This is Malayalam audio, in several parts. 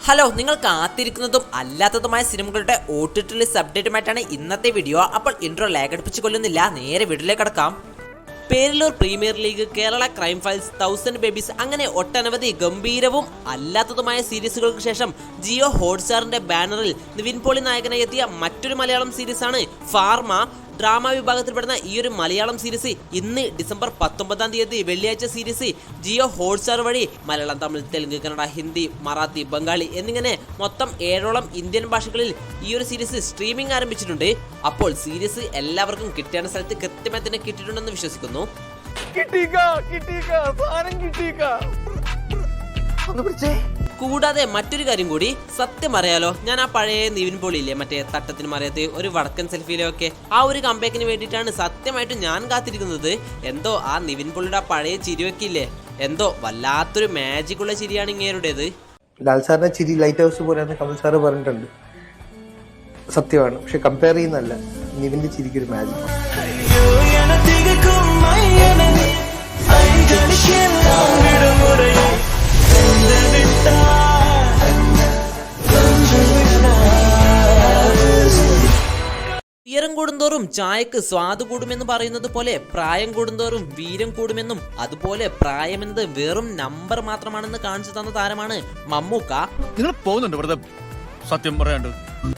ഹലോ, നിങ്ങൾ കാത്തിരിക്കുന്നതും അല്ലാത്തതുമായ സിനിമകളുടെ OTT ലിസ്റ്റ് അപ്ഡേറ്റുമായിട്ടാണ് ഇന്നത്തെ വീഡിയോ. അപ്പോൾ ഇൻട്രോ ലാഗ് അടുപ്പിച്ച് കൊല്ലുന്നില്ല, നേരെ വീഡിയോയിലേക്ക് കടക്കാം. Perilloor Premier League, Kerala Crime Files, 1000 Babies അങ്ങനെ ഒട്ടനവധി ഗംഭീരവും അല്ലാത്തതുമായ സീരീസുകൾക്ക് ശേഷം ജിയോ ഹോട്ട്സ്റ്റാറിന്റെ ബാനറിൽ നിവിൻ പോളി നായകനായി എത്തിയ മറ്റൊരു മലയാളം സീരീസാണ് ഫാർമ. ഡ്രാമ വിഭാഗത്തിൽപ്പെടുന്ന ഈ ഒരു മലയാളം സീരീസ് ഇന്ന് ഡിസംബർ 19-ാം തീയതി വെള്ളിയാഴ്ച സീരീസ് ജിയോ ഹോട്ട്സ്റ്റാർ വഴി മലയാളം, തമിഴ്, തെലുങ്ക്, കന്നഡ, ഹിന്ദി, മറാത്തി, ബംഗാളി എന്നിങ്ങനെ മൊത്തം 7ഓളം ഇന്ത്യൻ ഭാഷകളിൽ ഈ ഒരു സീരീസ് സ്ട്രീമിംഗ് ആരംഭിച്ചിട്ടുണ്ട്. അപ്പോൾ സീരീസ് എല്ലാവർക്കും കിട്ടേണ്ട സ്ഥലത്ത് കൃത്യമായി തന്നെ കിട്ടിയിട്ടുണ്ടെന്ന് വിശ്വസിക്കുന്നു. കൂടാതെ മറ്റൊരു കാര്യം കൂടി, സത്യം അറിയാലോ, ഞാൻ ആ പഴയ നിവിൻ പോളി ഇല്ലേ, മറ്റേ തട്ടത്തിന് മറിയത്ത് ഒരു വടക്കൻ സെൽഫിയിലൊക്കെ ആ ഒരു കംബാക്കിന് വേണ്ടിയിട്ടാണ് സത്യമായിട്ട് ഞാൻ കാത്തിരിക്കുന്നത്. എന്തോ ആ നിവിൻ പോളിയുടെ ആ പഴയ ചിരിയൊക്കെ ഇല്ലേ, എന്തോ വല്ലാത്തൊരു മാജിക്കുള്ള ചിരിയാണ് ഇങ്ങേരുടേത്. ലാൽ സാറിന്റെ ചിരി ലൈറ്റ് ഹൗസ് പോലെയാണ് കമൽ സാറ് പറഞ്ഞിട്ടുണ്ട്. സത്യമാണ്, പക്ഷെ കമ്പയർ ചെയ്യുന്നല്ല, നിവിന്റെ ചിരിക്കൊരു മാജിക്. ഉയരം കൂടുന്തോറും ചായക്ക് സ്വാദ് കൂടുമെന്ന് പറയുന്നത് പോലെ പ്രായം കൂടുന്തോറും വീര്യം കൂടുമെന്നും അതുപോലെ പ്രായമെന്നത് വെറും നമ്പർ മാത്രമാണെന്ന് കാണിച്ചു തന്ന താരമാണ് മമ്മൂക്ക. നിങ്ങൾ പോകുന്നുണ്ട് വെറുതെ സത്യം പറയാണ്ട്.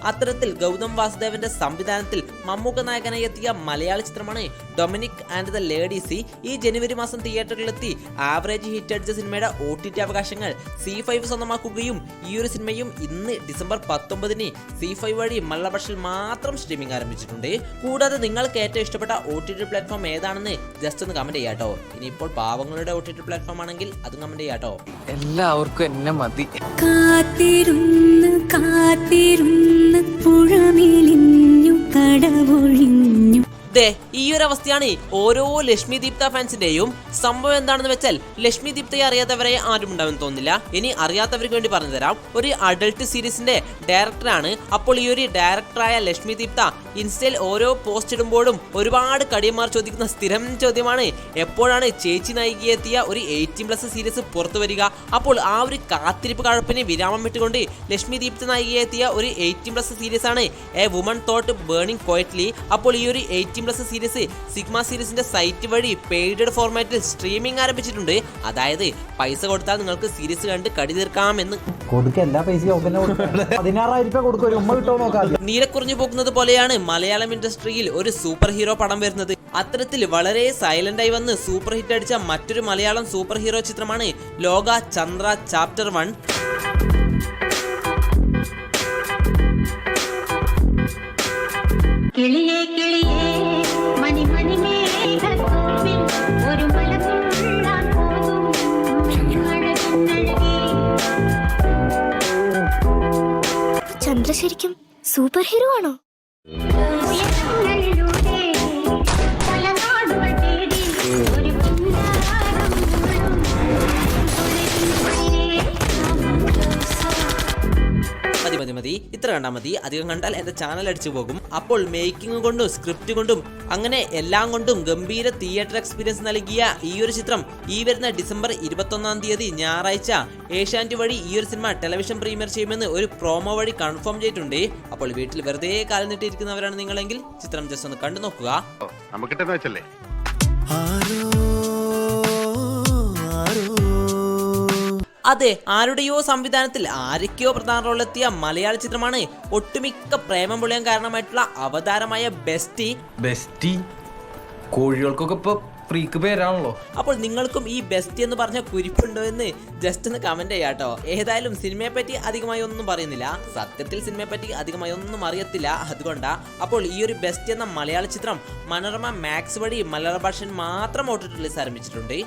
അത്തരത്തിൽ ഗൗതം വാസുദേവന്റെ സംവിധാനത്തിൽ മമ്മൂക്ക നായകനായി എത്തിയ മലയാള ചിത്രമാണ് ഡൊമിനിക് ആൻഡ് ദ ലേഡീസ്. ഈ ജനുവരി മാസം തിയേറ്ററിലെത്തി ആവറേജ് ഹിറ്റ് അടിച്ച സിനിമയുടെ OTT അവകാശങ്ങൾ C5 സ്വന്തമാക്കുകയും ഈ ഒരു സിനിമയും ഇന്ന് ഡിസംബർ 19-ന് C5 വഴി മലയാള ഭാഷയിൽ മാത്രം സ്ട്രീമിംഗ് ആരംഭിച്ചിട്ടുണ്ട്. കൂടാതെ നിങ്ങൾക്ക് ഏറ്റവും ഇഷ്ടപ്പെട്ട OTT പ്ലാറ്റ്ഫോം ഏതാണെന്ന് ജസ്റ്റ് ഒന്ന് കമന്റ് ചെയ്യാട്ടോ. ഇനിയിപ്പോൾ പാവങ്ങളുടെ OTT പ്ലാറ്റ്ഫോം ആണെങ്കിൽ അതും കമന്റ് ചെയ്യാട്ടോ. എല്ലാവർക്കും എന്നെ മതി. ഈ ഒരു അവസ്ഥയാണ് ഓരോ ലക്ഷ്മി ദീപ്ത ഫാൻസിന്റെയും. സംഭവം എന്താണെന്ന് വെച്ചാൽ, ലക്ഷ്മി ദീപ്തയെ അറിയാത്തവരെ ആരും ഉണ്ടാവുമെന്ന് തോന്നുന്നില്ല. ഇനി അറിയാത്തവർക്ക് വേണ്ടി പറഞ്ഞു തരാം. ഒരു അഡൾട്ട് സീരീസിന്റെ ഡയറക്ടറാണ്. അപ്പോൾ ഈ ഒരു ഡയറക്ടറായ ലക്ഷ്മി ദീപ്ത ഇൻസ്റ്റയിൽ ഓരോ പോസ്റ്റ് ഇടുമ്പോഴും ഒരുപാട് കടിയന്മാർ ചോദിക്കുന്ന സ്ഥിരം ചോദ്യമാണ്, എപ്പോഴാണ് ചേച്ചി നായികയെത്തിയ ഒരു 18+ സീരീസ് പുറത്തു വരിക. അപ്പോൾ ആ ഒരു കാത്തിരിപ്പ് കഴപ്പിന് വിരാമം വിട്ടുകൊണ്ട് ലക്ഷ്മി ദീപ്ത നായികയെത്തിയ ഒരു 18+ സീരീസ് ആണ് A woman thought burning quietly. അപ്പോൾ ഈ ഒരു 18+ സീരീസ് സിഗ്മ സീരീസിന്റെ സൈറ്റ് വഴി പെയ്ഡ് ഫോർമാറ്റിൽ സ്ട്രീമിംഗ് ആരംഭിച്ചിട്ടുണ്ട്. അതായത് പൈസ കൊടുത്താൽ നിങ്ങൾക്ക് സീരീസ് കണ്ട് കടി തീർക്കാമെന്ന്. നീലക്കുറഞ്ഞു പോകുന്നത് പോലെയാണ് മലയാളം ഇൻഡസ്ട്രിയിൽ ഒരു സൂപ്പർ ഹീറോ പടം വരുന്നത്. അത്തരത്തിൽ വളരെ സൈലന്റായി വന്ന് സൂപ്പർ ഹിറ്റ് അടിച്ച മറ്റൊരു മലയാളം സൂപ്പർ ഹീറോ ചിത്രമാണ് ലോക ചന്ദ്ര ചാപ്റ്റർ 1. കിളിയേ കിളിയേ മണി മണി മേഘക്കോവിൽ ഒരു മലമുള്ളാൻ പോകും ചന്ദ്ര ശരിക്കും സൂപ്പർ ഹീറോ ആണോ? മതി ഇത്ര കണ്ടാൽ മതി. അധികം കണ്ടാൽ എന്റെ ചാനൽ അടിച്ചു പോകും. അപ്പോൾ മേക്കിംഗ് കൊണ്ടും സ്ക്രിപ്റ്റ് കൊണ്ടും അങ്ങനെ എല്ലാം കൊണ്ടും ഗംഭീര തിയേറ്റർ എക്സ്പീരിയൻസ് നൽകിയ ഈ ഒരു ചിത്രം ഈ വരുന്ന ഡിസംബർ 21-ാം തീയതി ഞായറാഴ്ച ഏഷ്യാനെറ്റ് വഴി ഈ ഒരു സിനിമ ടെലിവിഷൻ പ്രീമിയർ ചെയ്യുമെന്ന് ഒരു പ്രോമോ വഴി കൺഫേം ചെയ്തിട്ടുണ്ട്. അപ്പോൾ വീട്ടിൽ വെറുതെ കാലം നീട്ടിയിരിക്കുന്നവരാണ് നിങ്ങളെങ്കിൽ ചിത്രം ജസ്റ്റ് ഒന്ന് കണ്ടു നോക്കുക. അതെ, ആരുടെയോ സംവിധാനത്തിൽ ആരൊക്കെയോ പ്രധാന റോളിലെത്തിയ മലയാള ചിത്രമാണ് ഒട്ടുമിക്ക പ്രേമം പൊളിയാൻ കാരണമായിട്ടുള്ള അവതാരമായ ബെസ്റ്റി. കോഴികൾക്കൊക്കെ ഇപ്പൊ ഫ്രീക്ക് പേരാണല്ലോ. അപ്പോൾ നിങ്ങൾക്കും ഈ ബെസ്റ്റി എന്ന് പറഞ്ഞ കുരിപ്പുണ്ടോ എന്ന് ജസ്റ്റ് ഒന്ന് കമന്റ് ചെയ്യാട്ടോ. ഏതായാലും സിനിമയെ പറ്റി അധികമായി ഒന്നും പറയുന്നില്ല. സത്യത്തിൽ സിനിമയെ പറ്റി അധികമായി ഒന്നും അറിയത്തില്ല, അതുകൊണ്ടാ. അപ്പോൾ ഈ ഒരു ബെസ്റ്റി എന്ന മലയാള ചിത്രം മനോരമ മാക്സ് വഴി മലയാള ഭാഷയിൽ മാത്രം OTT റിലീസ് ആരംഭിച്ചിട്ടുണ്ട്.